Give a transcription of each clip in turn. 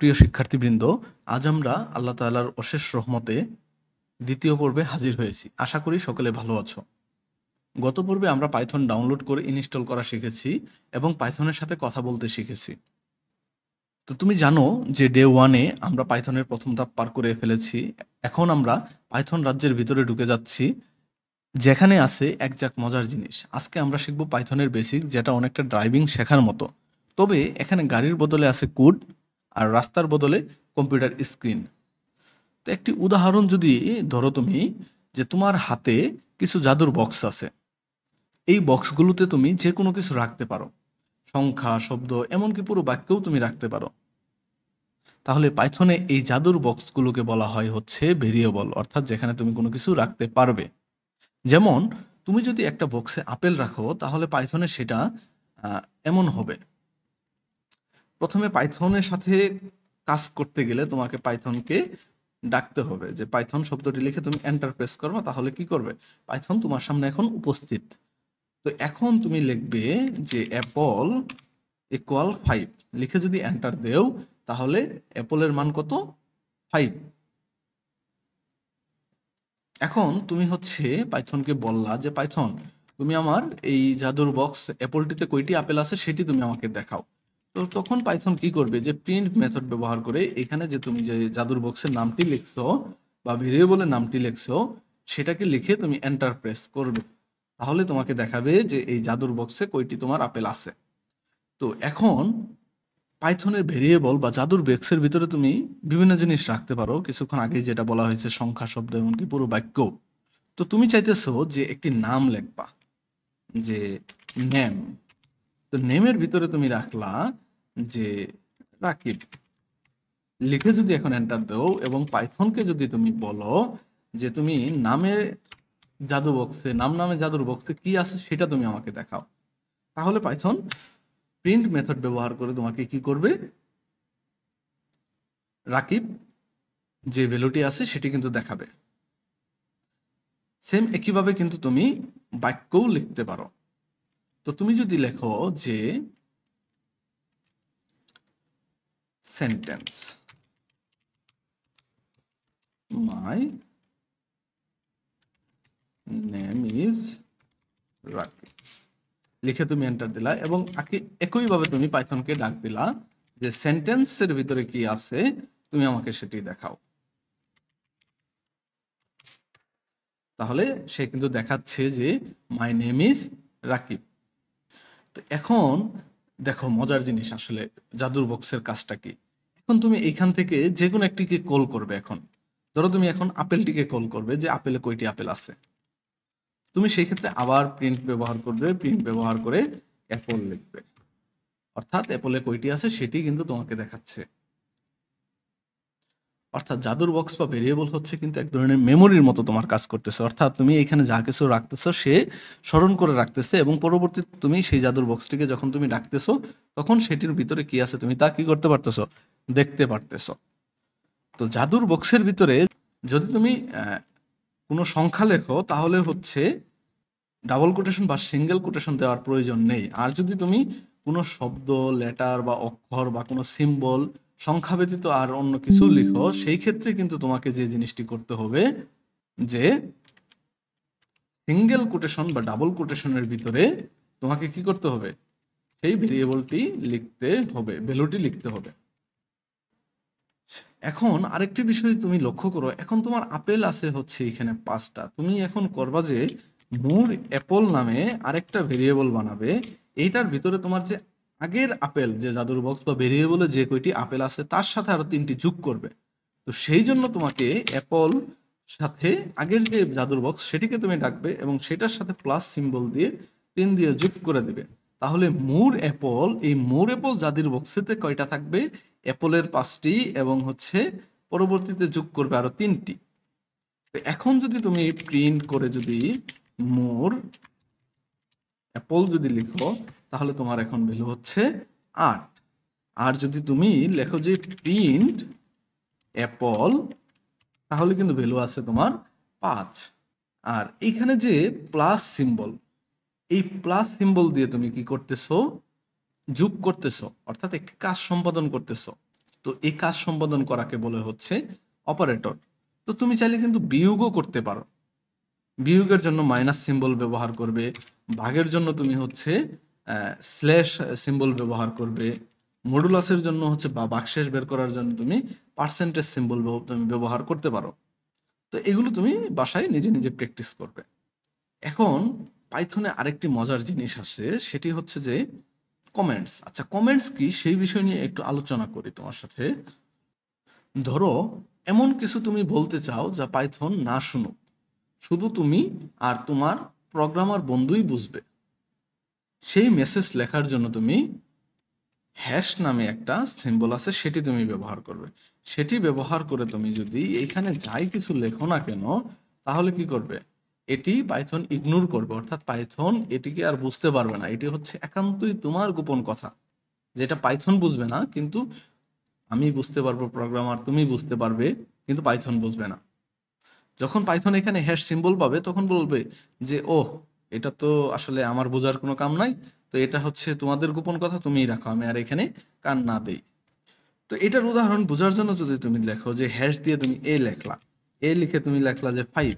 প্রিয় শিক্ষার্থীবৃন্দ, আজ আমরা আল্লাহ তাআলার অশেষ রহমতে দ্বিতীয় পর্বে হাজির হয়েছি। আশা করি সকলে ভালো আছো। গত পর্বে আমরা পাইথন ডাউনলোড করে ইনস্টল করা শিখেছি এবং পাইথনের সাথে কথা বলতে শিখেছি। তো তুমি জানো যে ডে 1-এ আমরা পাইথনের প্রথম ধাপ পার করে ফেলেছি। এখন আমরা পাইথন রাজ্যের ভিতরে ঢুকে যাচ্ছি, যেখানে আছে এক ঝাঁক মজার জিনিস। আজকে আমরা শিখব পাইথনের বেসিক, যেটা অনেকটা ড্রাইভিং শেখার মতো। তবে এখানে গাড়ির বদলে আছে কোড, আর রাস্তার বদলে কম্পিউটার স্ক্রিন। তো একটি উদাহরণ যদি ধরো তুমি, যে তোমার হাতে কিছু জাদুর বক্স আছে। এই বক্সগুলোতে তুমি যে কোনো কিছু রাখতে পারো, সংখ্যা, শব্দ, এমনকি পুরো বাক্যও তুমি রাখতে পারো। তাহলে পাইথনে এই জাদুর বক্সগুলোকে বলা হয় হচ্ছে ভেরিয়েবল, অর্থাৎ যেখানে তুমি কোনো কিছু রাখতে পারবে। যেমন তুমি যদি একটা বক্সে আপেল রাখো, তাহলে পাইথনে সেটা এমন হবে। প্রথমে পাইথনের সাথে কাজ করতে গেলে তোমাকে পাইথনকে ডাকতে হবে, যে পাইথন শব্দটি লিখে তুমি এন্টার প্রেস করবে, তাহলে কি করবে, পাইথন তোমার সামনে এখন উপস্থিত। তো এখন তুমি লিখবে যে অ্যাপল ইকুয়াল 5, লিখে যদি এন্টার দেও, তাহলে অ্যাপলের মান কত, 5। এখন তুমি হচ্ছে পাইথনকে বললা যে পাইথন, তুমি আমার এই জাদুর বক্স অ্যাপলটিতে কয়টি আপেল আছে সেটি তুমি আমাকে দেখাও। তো তখন পাইথন কি করবে, যে প্রিন্ট মেথড ব্যবহার করে এখানে যে তুমি যে জাদুর বক্সের নামটি লিখছো বা ভেরিয়েবলের নামটি লিখছো, সেটাকে লিখে তুমি এন্টার প্রেস করবে। তাহলে তোমাকে দেখাবে যে এই জাদুর বক্সে কয়টি তোমার আপেল আছে। তো এখন পাইথনের ভেরিয়েবল বা জাদুর বক্সের ভিতরে তুমি বিভিন্ন জিনিস রাখতে পারো, কিছুক্ষণ আগে যেটা বলা হয়েছে, সংখ্যা, শব্দ, এমনকি পুরো বাক্য। তো তুমি চাইতেছো যে একটি নাম লিখবা, যে নেম। তো নেমের ভিতরে তুমি রাখলা যে রাকিব, লিখে যদি এখন এন্টার দাও এবং পাইথনকে যদি তুমি বলো যে তুমি নামে জাদু বক্সে, নামে জাদুর বক্সে কি আছে সেটা তুমি আমাকে দেখাও, তাহলে পাইথন প্রিন্ট মেথড ব্যবহার করে তোমাকে কি করবে, রাকিব যে ভ্যালুটি আছে সেটি কিন্তু দেখাবে। সেম একইভাবে কিন্তু তুমি বাক্যও লিখতে পারো। তো তুমি যদি লেখো যে sentence, my name is Rakib, লিখে তুমি এন্টার দিলা এবং একইভাবে তুমি পাইথনকে ডাক দিলা যে সেন্টেন্সের ভিতরে কি আছে তুমি আমাকে সেটি দেখাও। তাহলে সে কিন্তু দেখাচ্ছে যে মাই নেম ইজ রাকিব। তো এখন দেখো মজার জিনিস, আসলে জাদুর বক্সের কাজটা কি। এখন তুমি এইখান থেকে যে কোনো একটিকে কল করবে। এখন ধরো তুমি এখন আপেলটিকে কল করবে, যে আপেলে কয়টি আপেল আছে। তুমি সেই ক্ষেত্রে আবার প্রিন্ট ব্যবহার করবে, প্রিন্ট ব্যবহার করে অ্যাপল লিখবে, অর্থাৎ অ্যাপলে কয়টি আছে সেটি কিন্তু তোমাকে দেখাচ্ছে। অর্থাৎ জাদুর বক্স বা ভেরিয়েবল হচ্ছে কিন্তু এক ধরনের মেমোরির মতো তোমার কাজ করতেছে। অর্থাৎ তুমি এখানে যা কিছু রাখতেছো সে স্মরণ করে রাখতেছে এবং পরবর্তীতে তুমি সেই জাদুর বক্সটিকে যখন তুমি ডাকতেছো, তখন সেটির ভিতরে কি আছে তুমি তা কি করতে পারতেছো, দেখতে পারতেছো। তো জাদুর বক্সের ভিতরে যদি তুমি কোনো সংখ্যা লেখো, তাহলে হচ্ছে ডাবল কোটেশন বা সিঙ্গেল কোটেশন দেওয়ার প্রয়োজন নেই। আর যদি তুমি কোনো শব্দ, লেটার বা অক্ষর বা কোনো সিম্বল, সংখ্যা ব্যতীত আর অন্য কিছু লিখো, সেই ক্ষেত্রে কিন্তু তোমাকে যে জিনিসটি করতে হবে, যে সিঙ্গেল কোটেশন বা ডাবল কোটেশনের ভিতরে তোমাকে কি করতে হবে, সেই ভেরিয়েবলটি লিখতে হবে, ভ্যালুটি লিখতে হবে। এখন আরেকটি বিষয় তুমি লক্ষ্য করো, এখন তোমার আপেল আছে হচ্ছে এখানে 5টা। তুমি এখন করবা যে মোর অ্যাপল নামে আরেকটা ভেরিয়েবল বানাবে, এইটার ভিতরে তোমার যে আগের আপেল, যে জাদুর বক্স বা ভেরিয়েবলে যে কয়টি আপেল আছে তার সাথে আরো 3টি যোগ করবে। তো সেই জন্য তোমাকে অ্যাপল সাথে আগের যে জাদুর বক্স সেটিকে তুমি ডাকবে এবং সেটার সাথে প্লাস সিম্বল দিয়ে 3 দিয়ে যোগ করে দিবে। তাহলে মোর অ্যাপল, এই মোর অ্যাপল জাদুর বক্সেতে কয়টা থাকবে, অ্যাপলের 5টি এবং হচ্ছে পরবর্তীতে যোগ করবে আরো 3টি। তো এখন যদি তুমি প্রিন্ট করে যদি মোর অ্যাপল যদি লিখো, তাহলে তোমার এখন ভ্যালু হচ্ছে 8। আর যদি তুমি লেখো যে প্রিন্ট অ্যাপল, তাহলে কিন্তু ভ্যালু আছে তোমার 5। আর এইখানে যে প্লাস সিম্বল, এই প্লাস সিম্বল দিয়ে তুমি কি করতেছো, যোগ করতেছো, অর্থাৎ একটি কাজ সম্পাদন করতেছো। তো এই কাজ সম্পাদন করাকে বলে হচ্ছে অপারেটর। তো তুমি চাইলে কিন্তু বিয়োগও করতে পারো। বিয়োগের জন্য মাইনাস সিম্বল ব্যবহার করবে, ভাগের জন্য তুমি হচ্ছে স্ল্যাশ সিম্বল ব্যবহার করবে, মডুলাসের জন্য হচ্ছে বা ভাগশেষ বের করার জন্য তুমি পার্সেন্টেজ সিম্বল তুমি ব্যবহার করতে পারো। তো এগুলো তুমি বাসায় নিজে নিজে প্র্যাকটিস করবে। এখন পাইথনে আরেকটি মজার জিনিস আছে, সেটি হচ্ছে যে কমেন্টস। আচ্ছা, কমেন্টস কি সেই বিষয় নিয়ে একটু আলোচনা করি তোমার সাথে। ধরো এমন কিছু তুমি বলতে চাও যা পাইথন না শুনুক, শুধু তুমি আর তোমার প্রোগ্রামার বন্ধুই বুঝবে। সেই মেসেজ লেখার জন্য তুমি হ্যাশ নামে একটা সিম্বল আছে, সেটি তুমি ব্যবহার করবে। সেটি ব্যবহার করে তুমি যদি এখানে যাই কিছু লেখো না কেন, তাহলে কি করবে, এটি পাইথন ইগনোর করবে, অর্থাৎ পাইথন এটিকে আর বুঝতে পারবে না। এটি হচ্ছে একান্তই তোমার গোপন কথা, যেটা পাইথন বুঝবে না, কিন্তু আমি বুঝতে পারবো, প্রোগ্রামার তুমি বুঝতে পারবে, কিন্তু পাইথন বুঝবে না। যখন পাইথন এখানে হ্যাশ সিম্বল পাবে তখন বলবে যে ওহ, এটা তো আসলে আমার বোঝার কোনো কাম নাই, তো এটা হচ্ছে তোমাদের গোপন কথা, তুমিই রাখো, আমি আর এখানে কান না দেই। তো এটার উদাহরণ বোঝার জন্য যদি তুমি লেখো যে হ্যাশ দিয়ে তুমি এ লেখলা, এ লিখে তুমি লেখলা যে 5,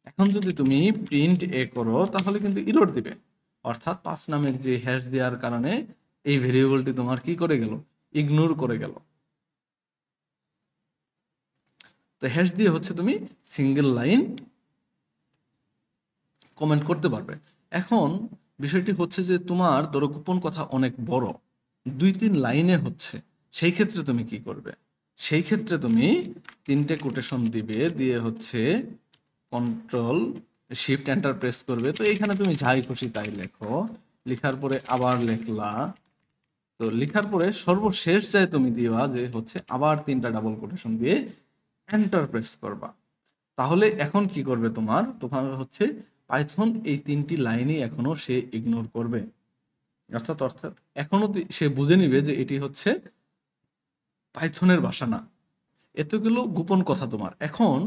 এখন যদি তুমি প্রিন্ট এ করো তাহলে কিন্তু ইরর দিবে, অর্থাৎ 5 নামের যে হ্যাশ দেওয়ার কারণে এই ভেরিয়েবলটি তোমার কি করে গেল, ইগনোর করে গেল। তো হ্যাশ দিয়ে হচ্ছে তুমি সিঙ্গেল লাইন কমেন্ট করতে পারবে। এখন বিষয়টি হচ্ছে যে তোমার ধরো গোপন কথা অনেক বড়, 2-3 লাইনে হচ্ছে, সেই ক্ষেত্রে তুমি কি করবে, সেই ক্ষেত্রে তুমি 3টে কোটেশন দিবে, দিয়ে হচ্ছে কন্ট্রোল শিফট এন্টার প্রেস করবে। তো এইখানে তুমি যাই খুশি তাই লেখো, লেখার পরে আবার লেখলা, তো লেখার পরে সর্বশেষ যায় তুমি দিবা যে হচ্ছে আবার 3টা ডাবল কোটেশন দিয়ে এন্টার প্রেস করবা। তাহলে এখন কি করবে, তোমার হচ্ছে পাইথন এই 3টি লাইনই এখনো সে ইগনোর করবে, অর্থাৎ এখনো সে বুঝে নিবে যে এটি হচ্ছে পাইথনের ভাষা না। এতগুলো গোপন কথা তোমার। এখন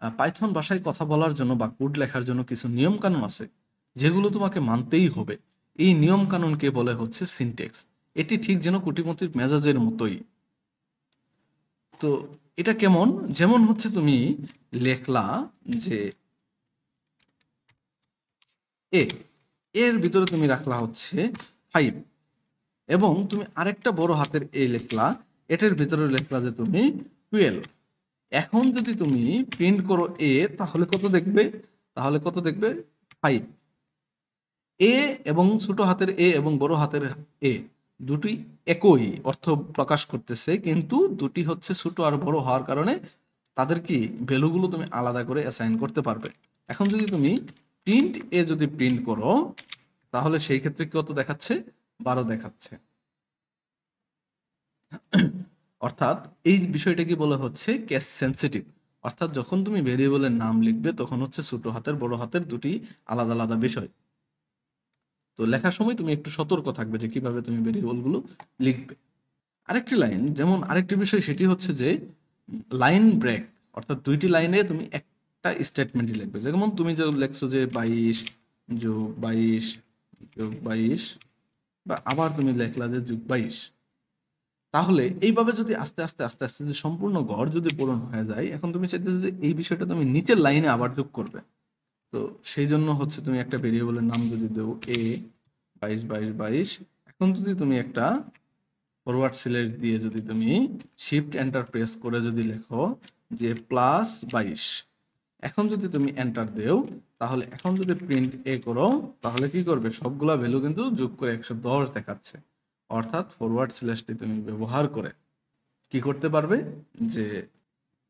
পাইথন ভাষায় কথা বলার জন্য বা কোড লেখার জন্য কিছু নিয়ম কানুন আছে, যেগুলো তোমাকে মানতেই হবে। এই নিয়ম কানুনকে বলে হচ্ছে সিনট্যাক্স। এটি ঠিক যেন কুটিমতির মেজাজের মতোই। তো এটা কেমন, যেমন হচ্ছে তুমি লেখলা যে এ, এর ভিতরে তুমি রাখলা হচ্ছে 5, এবং তুমি আরেকটা বড় হাতের এ লিখলা, এটার ভিতরে লিখলা যে তুমি 12। এখন যদি তুমি প্রিন্ট করো এ, তাহলে কত দেখবে 5। এ এবং ছোট হাতের এ এবং বড় হাতের এ দুটি একই অর্থ প্রকাশ করতেছে, কিন্তু দুটি হচ্ছে ছোট আর বড় হওয়ার কারণে তাদের কি ভ্যালুগুলো তুমি আলাদা করে অ্যাসাইন করতে পারবে। এখন যদি তুমি প্রিন্ট এ যদি প্রিন্ট করো, তাহলে সেই ক্ষেত্রে কত দেখাচ্ছে, 12 দেখাচ্ছে। অর্থাৎ এই বিষয়টাকে বলা হচ্ছে কেস সেন্সিটিভ, অর্থাৎ যখন তুমি ভেরিয়েবলের নাম লিখবে তখন হচ্ছে ছোট হাতের বড় হাতের দুটি আলাদা আলাদা বিষয়। তো লেখার সময় তুমি একটু সতর্ক থাকবে যে কিভাবে তুমি ভেরিয়েবলগুলো লিখবে। আরেকটি বিষয় সেটি হচ্ছে যে লাইন ব্রেক, অর্থাৎ 2টি লাইনে তুমি একটা স্টেটমেন্টই লিখবে। যেমন তুমি যে লেখছো যে 22 যোগ 22 যোগ 22, বা আবার তুমি লেখলা যে যোগ 22, তাহলে এইভাবে যদি আস্তে আস্তে আস্তে আস্তে যে সম্পূর্ণ ঘর যদি পূরণ হয়ে যায়, এখন তুমি চাইতেছো যে এই বিষয়টা তুমি নিচের লাইনে আবার যোগ করবে। তো সেই জন্য হচ্ছে তুমি একটা ভেরিয়েবলের নাম যদি দেও এ 22 22 22, এখন যদি তুমি একটা ফরওয়ার্ড স্ল্যাশ দিয়ে যদি তুমি শিফট এন্টার প্রেস করে যদি লেখো যে +22, এখন যদি তুমি এন্টার দেও, তাহলে এখন যদি প্রিন্ট এ করো, তাহলে কি করবে, সবগুলা ভ্যালু কিন্তু যোগ করে 110 দেখাচ্ছে। অর্থাৎ ফরওয়ার্ড স্ল্যাশটি তুমি ব্যবহার করে কি করতে পারবে, যে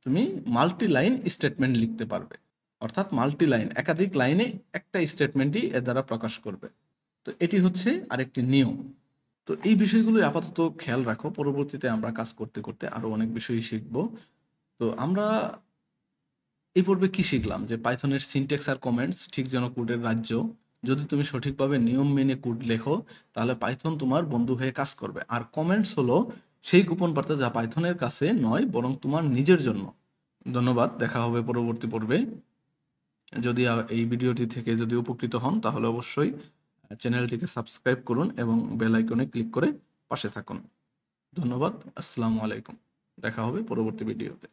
তুমি মাল্টি লাইন স্টেটমেন্ট লিখতে পারবে। অর্থাৎ মাল্টি লাইন, একাধিক লাইনে একটা স্টেটমেন্টই এর দ্বারা প্রকাশ করবে। তো এটি হচ্ছে আরেকটি নিয়ম। তো এই বিষয়গুলো আপাতত খেয়াল রাখো, পরবর্তীতে আমরা কাজ করতে করতে আরো অনেক বিষয়ই শিখব। তো আমরা এই পর্বে কি শিখলাম, যে পাইথনের সিনট্যাক্স আর কমেন্টস ঠিক যেন কোডের রাজ্য। যদি তুমি সঠিকভাবে নিয়ম মেনে কোড লেখো, তাহলে পাইথন তোমার বন্ধু হয়ে কাজ করবে। আর কমেন্টস হলো সেই গোপন বার্তা যা পাইথনের কাছে নয়, বরং তোমার নিজের জন্য। ধন্যবাদ, দেখা হবে পরবর্তী পর্বে। যদি এই ভিডিওটি থেকে যদি উপকৃত হন, তাহলে অবশ্যই চ্যানেলটিকে সাবস্ক্রাইব করুন এবং বেল আইকনে ক্লিক করে পাশে থাকুন। ধন্যবাদ। আসসালামু আলাইকুম। দেখা হবে পরবর্তী ভিডিওতে।